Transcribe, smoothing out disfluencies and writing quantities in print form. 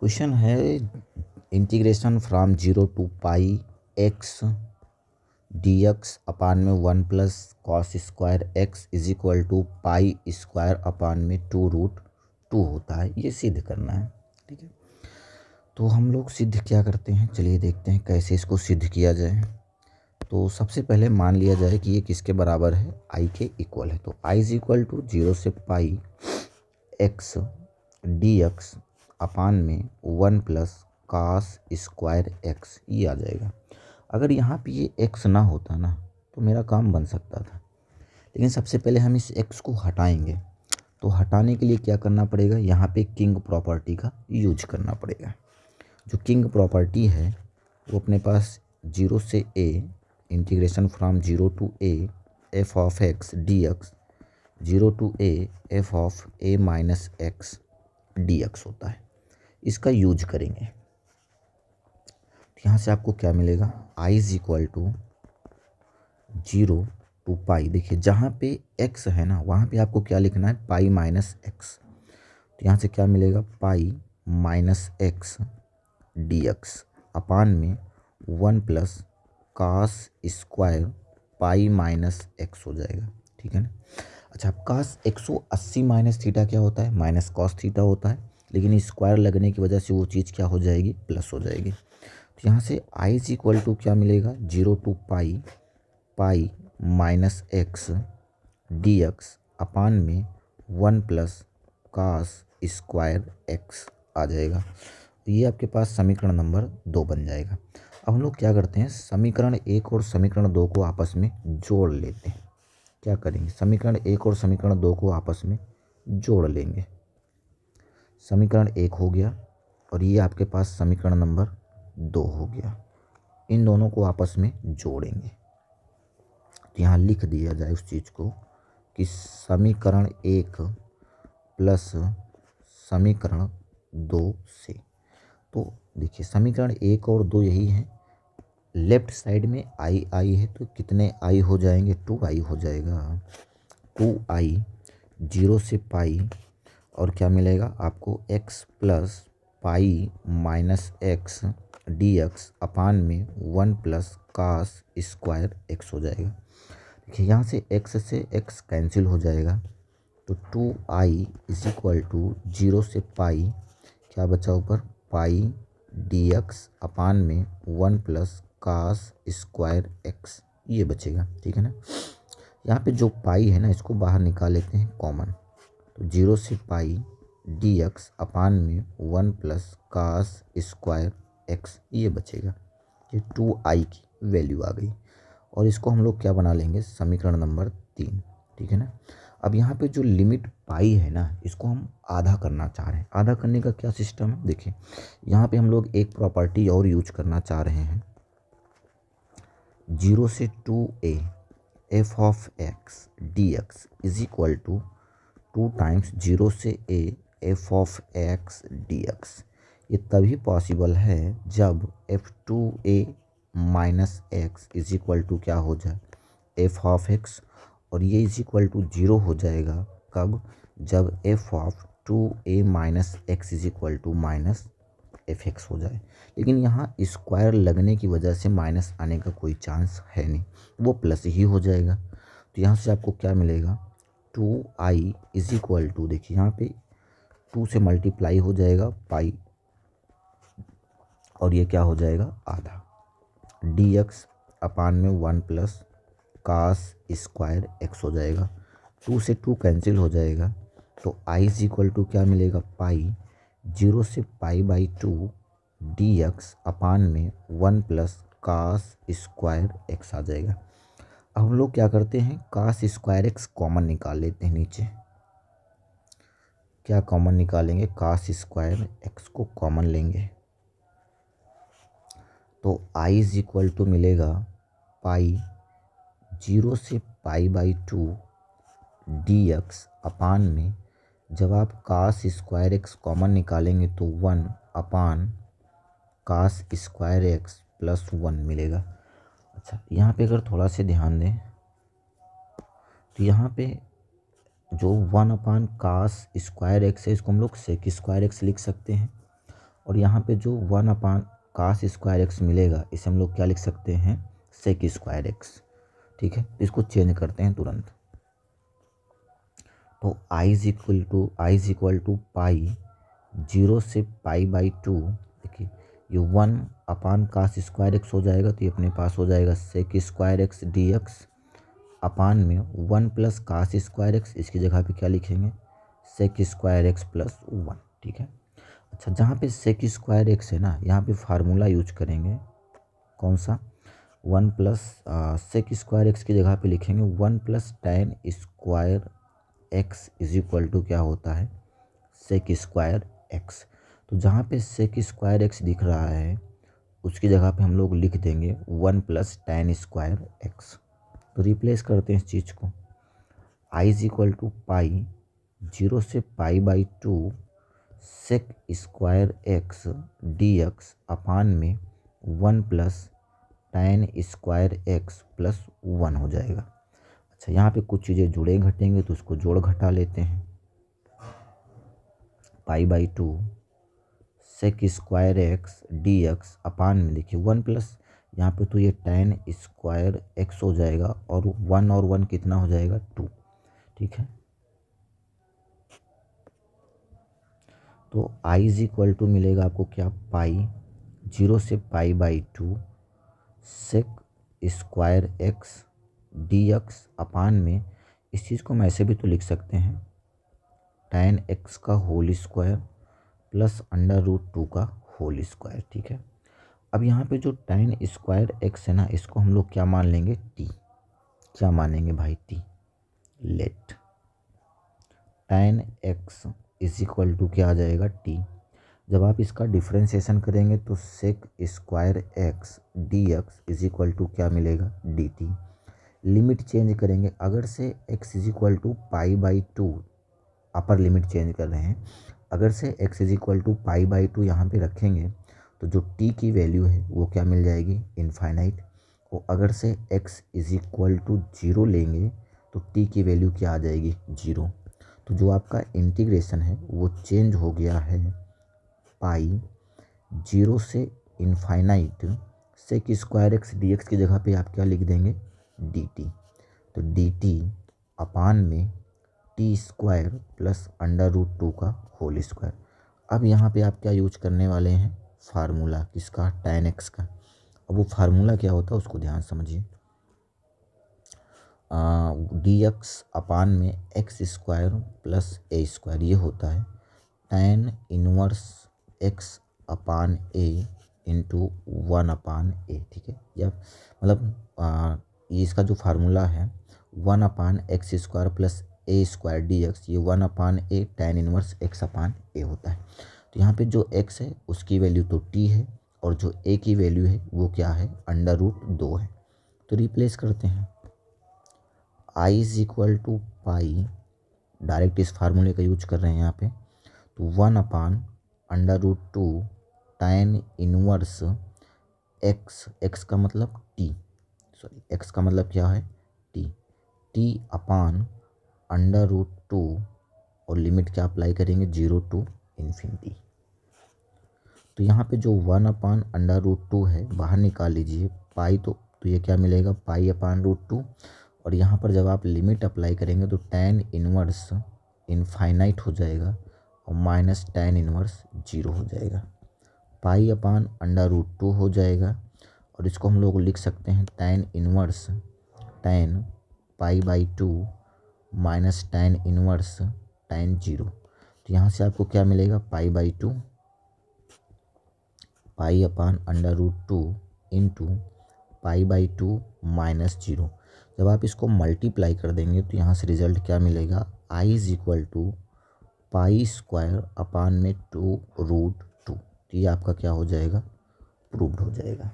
Question है integration from 0 to pi X D X upon में 1 plus cos square X is equal to pi square upon में 2√2 होता है। ये सिद्ध करना है, ठीक है। तो हम लोग सिद्ध क्या करते हैं, चलिए देखते हैं कैसे इसको सिद्ध किया जाए। तो सबसे पहले मान लिया जाए कि ये किसके बराबर है, आई के इक्वल है। तो आई इज इक्वल टू 0 से पाई एक्स डी एक्स अपान में 1 प्लस कास स्क्वायर एक्स, ये आ जाएगा। अगर यहाँ पे ये एक्स ना होता ना तो मेरा काम बन सकता था, लेकिन सबसे पहले हम इस एक्स को हटाएंगे। तो हटाने के लिए क्या करना पड़ेगा, यहाँ पे किंग प्रॉपर्टी का यूज करना पड़ेगा। जो किंग प्रॉपर्टी है वो अपने पास 0 से A integration from 0 to A F of x D X 0 to A F of A minus X D X होता है। इसका यूज करेंगे। यहाँ से आपको क्या मिलेगा, I is equal to 0 to पाई। देखिए जहाँ पे एक्स है ना वहाँ पे आपको क्या लिखना है, पाई माइनस एक्स। तो यहाँ से क्या मिलेगा, pi minus X D X upon में 1 plus cos square pi minus X हो जाएगा, ठीक है ना। अच्छा, कास 180 माइनस थीटा क्या होता है, माइनस कॉस थीटा होता है, लेकिन स्क्वायर लगने की वजह से वो चीज़ क्या हो जाएगी, प्लस हो जाएगी। तो यहाँ से आई इज इक्वल टू क्या मिलेगा, 0 to pi pi minus X D X upon में 1 प्लस कास स्क्वायर एक्स आ जाएगा। ये आपके पास समीकरण नंबर 2 बन जाएगा। अब हम लोग क्या करते हैं, समीकरण 1 और समीकरण 2 को आपस में जोड़ लेते हैं। क्या करेंगे, समीकरण 1 और समीकरण 2 को आपस में जोड़ लेंगे। समीकरण 1 हो गया और ये आपके पास समीकरण नंबर 2 हो गया। इन दोनों को आपस में जोड़ेंगे। तो यहाँ लिख दिया जाए उस चीज़ को कि समीकरण 1 प्लस समीकरण 2 से। तो देखिए समीकरण 1 और 2 यही है, लेफ्ट साइड में आई आई है तो कितने आई हो जाएंगे, 2i हो जाएगा। 2i 0 से पाई और क्या मिलेगा आपको, x plus pi minus X D X upon में 1 प्लस कास स्क्वायर एक्स हो जाएगा। देखिए यहाँ से x से x कैंसिल हो जाएगा तो 2i इज इक्वल टू 0 से पाई क्या बचा ऊपर, पाई डी एक्स अपान में 1 प्लस कास स्क्वायर एक्स, ये बचेगा, ठीक है ना। यहाँ पे जो पाई है ना इसको बाहर निकाल लेते हैं कॉमन। तो 0 से पाई डी एक्स अपान में 1 प्लस कास स्क्वायर एक्स, ये बचेगा। ये 2i की वैल्यू आ गई और इसको हम लोग क्या बना लेंगे, समीकरण नंबर 3, ठीक है ना। अब यहाँ पे जो लिमिट पाई है ना इसको हम आधा करना चाह रहे हैं। आधा करने का क्या सिस्टम है, देखिए यहाँ पे हम लोग एक प्रॉपर्टी और यूज करना चाह रहे हैं। 0 से 2a f of x D x is equal to 2 times 0 से a f of x D x. ये तभी पॉसिबल है जब f2a minus x is equal to क्या हो जाए, एफ ऑफ एक्स, और ये इज इक्वल टू 0 हो जाएगा कब, जब f of 2a minus x is equal to minus f x हो जाए। लेकिन यहाँ स्क्वायर लगने की वजह से माइनस आने का कोई चांस है नहीं, वो प्लस ही हो जाएगा। तो यहाँ से आपको क्या मिलेगा, 2i इज इक्वल टू, देखिए यहाँ पे 2 से मल्टीप्लाई हो जाएगा पाई और ये क्या हो जाएगा आधा, डी एक्स अपान में 1 प्लस कास स्क्वायर एक्स हो जाएगा। 2 से 2 कैंसिल हो जाएगा तो i इज इक्वल टू क्या मिलेगा, पाई 0 से pi by 2 D X upon में 1 प्लस कास स्क्वायर एक्स आ जाएगा। अब हम लोग क्या करते हैं, कास स्क्वायर एक्स कॉमन निकाल लेते हैं नीचे। क्या कॉमन निकालेंगे, कास स्क्वायर एक्स को कॉमन लेंगे तो i इज इक्वल टू मिलेगा पाई 0 से pi by 2 D X upon में, जब आप कास स्क्वायर एक्स कॉमन निकालेंगे तो 1 अपान कास स्क्वायर एक्स प्लस 1 मिलेगा। अच्छा, यहाँ पे अगर थोड़ा से ध्यान दें तो यहाँ पे जो 1 अपान कास स्क्वायर एक्स है इसको हम लोग सेक स्क्वायर एक्स लिख सकते हैं, और यहाँ पे जो 1/cos² x मिलेगा इसे हम लोग क्या लिख सकते हैं, sec²x। ठीक है, इसको चेंज करते हैं तुरंत। तो i इज इक्वल टू पाई 0 से π/2। देखिए ये 1/cos² x हो जाएगा, तो ये अपने पास हो जाएगा sec² x dx अपान में 1 + cos²x, इसकी जगह पे क्या लिखेंगे, sec² x + 1। ठीक है, अच्छा जहाँ पे sec² x है ना, यहाँ पे फार्मूला यूज करेंगे कौन सा, 1 + sec² x की जगह पे लिखेंगे 1 + tan² x is equal to क्या होता है, sec²x। तो जहाँ पे sec² x दिख रहा है उसकी जगह पे हम लोग लिख देंगे 1 + tan²x। तो रिप्लेस करते हैं इस चीज़ को, i इज इक्वल टू पाई 0 से π/2 sec² x dx अपान में 1 + tan² x + 1 हो जाएगा। अच्छा यहाँ पे कुछ चीज़ें जुड़े घटेंगे तो उसको जोड़ घटा लेते हैं, π/2 sec² x dx अपान में देखिए 1 प्लस यहाँ पे तो ये tan² x हो जाएगा और 1 कितना हो जाएगा, 2। ठीक है, तो i इज इक्वल टू मिलेगा आपको क्या, पाई 0 से π/2 sec² x dx अपान में, इस चीज़ को हम ऐसे भी तो लिख सकते हैं tan x का होल स्क्वायर प्लस √2 का होल स्क्वायर। ठीक है, अब यहाँ पे जो tan² x है ना, इसको हम लोग क्या मान लेंगे, t। क्या मानेंगे भाई, t। Let tan x is equal to क्या आ जाएगा, t। जब आप इसका डिफ्रेंशिएशन करेंगे तो sec² x dx is equal to क्या मिलेगा, dt। लिमिट चेंज करेंगे, अगर से x is equal to π/2, upper limit change कर रहे हैं, अगर से x इज इक्वल टू π/2 यहाँ पे रखेंगे तो जो t की वैल्यू है वो क्या मिल जाएगी, इनफाइनाइट। और अगर से x इज इक्वल टू 0 लेंगे तो t की वैल्यू क्या आ जाएगी, 0। तो जो आपका इंटीग्रेशन है वो चेंज हो गया है पाई 0 से इनफाइनाइट sec² x dx की जगह पे आप क्या लिख देंगे, dt। तो dt अपान में t² प्लस √2 का होल स्क्वायर। अब यहाँ पे आप क्या यूज करने वाले हैं, फार्मूला किसका, tan x का। अब वो फार्मूला क्या होता है उसको ध्यान समझिए, dx अपान में x² प्लस a² ये होता है tan inverse x upon a into 1/a। ठीक है, या मतलब ये इसका जो फार्मूला है 1/x² प्लस a² dx, ये 1/a tan inverse x upon a होता है। तो यहाँ पे जो x है उसकी वैल्यू तो t है और जो a की वैल्यू है वो क्या है, √2 है। तो रिप्लेस करते हैं, i is equal to pi, direct इस फार्मूले का यूज कर रहे हैं यहाँ पे, तो 1/√2 tan इनवर्स x का मतलब t, सॉरी x का मतलब क्या है, t अपान √2 और लिमिट क्या अप्लाई करेंगे, 0 to ∞। तो यहाँ पे जो 1/√2 है बाहर निकाल लीजिए, पाई तो ये क्या मिलेगा, π/√2। और यहाँ पर जब आप लिमिट अप्लाई करेंगे तो tan इनवर्स इनफाइनाइट हो जाएगा और माइनस tan इनवर्स 0 हो जाएगा, π/√2 हो जाएगा। और इसको हम लोग लिख सकते हैं tan inverse tan π/2 minus tan inverse tan 0। तो यहाँ से आपको क्या मिलेगा, π/2 π/√2 इंटू π/2 माइनस 0। जब आप इसको मल्टीप्लाई कर देंगे तो यहाँ से रिजल्ट क्या मिलेगा, i इज इक्वल टू π² अपान में 2√2। तो ये आपका क्या हो जाएगा, प्रूव्ड हो जाएगा।